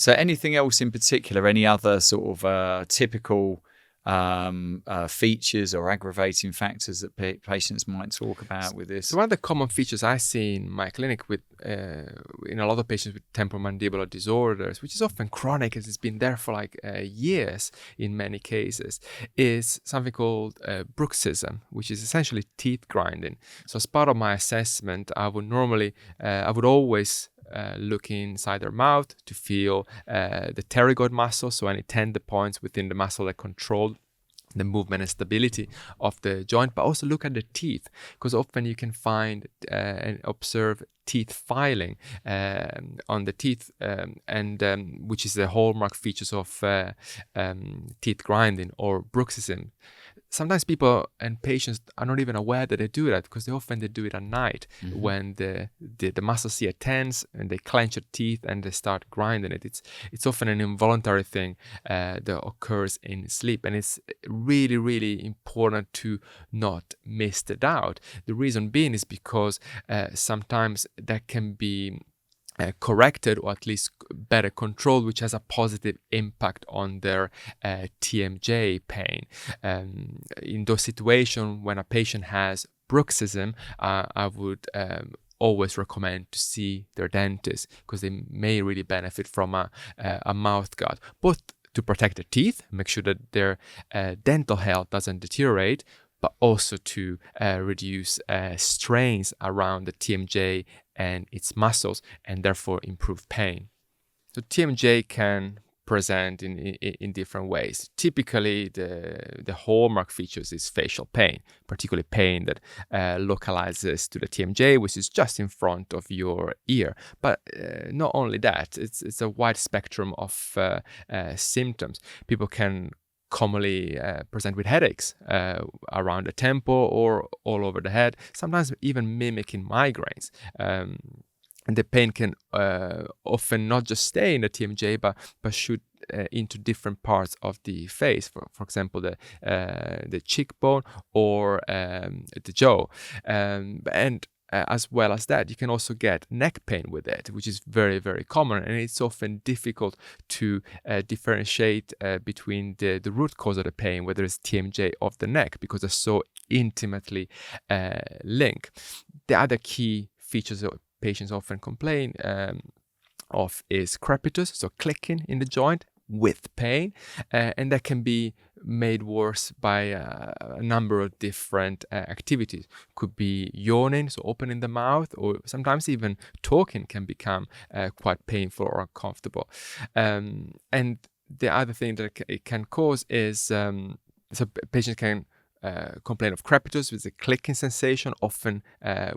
So anything else in particular, any other sort of typical features or aggravating factors that patients might talk about with this? So one of the common features I see in my clinic with in a lot of patients with temporomandibular disorders, which is often chronic as it's been there for like years in many cases, is something called bruxism, which is essentially teeth grinding. So as part of my assessment, I would always look inside their mouth to feel the pterygoid muscle, so any tender points within the muscle that control the movement and stability of the joint, but also look at the teeth, because often you can find and observe teeth filing on the teeth, which is the hallmark features of teeth grinding or bruxism. Sometimes people and patients are not even aware that they do that, because they do it at night when the muscles here tense and they clench their teeth and they start grinding it. It's often an involuntary thing that occurs in sleep, and it's really, really important to not miss it out. The reason being is because sometimes that can be corrected or at least better controlled, which has a positive impact on their TMJ pain. In those situations when a patient has bruxism, I would always recommend to see their dentist, because they may really benefit from a mouth guard, both to protect their teeth, make sure that their dental health doesn't deteriorate, but also to reduce strains around the TMJ and its muscles, and therefore improve pain. So TMJ can present in different ways. Typically, the hallmark features is facial pain, particularly pain that localizes to the TMJ, which is just in front of your ear. But not only that, it's a wide spectrum of symptoms. People can commonly present with headaches around the temple or all over the head, sometimes even mimicking migraines. And the pain can often not just stay in the TMJ, but shoot into different parts of the face, for example, the cheekbone or the jaw. And as well as that, you can also get neck pain with it, which is very, very common. And it's often difficult to differentiate between the root cause of the pain, whether it's TMJ of the neck, because they're so intimately linked. The other key features that patients often complain of is crepitus, so clicking in the joint with pain, and that can be made worse by a number of different activities. Could be yawning, so opening the mouth, or sometimes even talking can become quite painful or uncomfortable. And the other thing that it can cause is so patients can complain of crepitus with a clicking sensation, often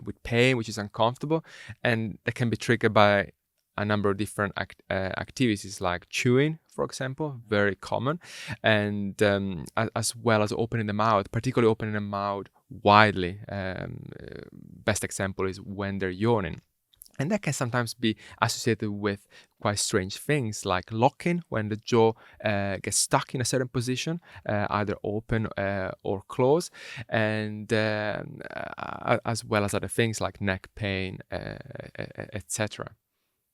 with pain, which is uncomfortable, and that can be triggered by a number of different activities like chewing, for example, very common, and as well as opening the mouth, particularly opening the mouth widely. Best example is when they're yawning. And that can sometimes be associated with quite strange things like locking, when the jaw gets stuck in a certain position, either open or close, and as well as other things like neck pain, etc.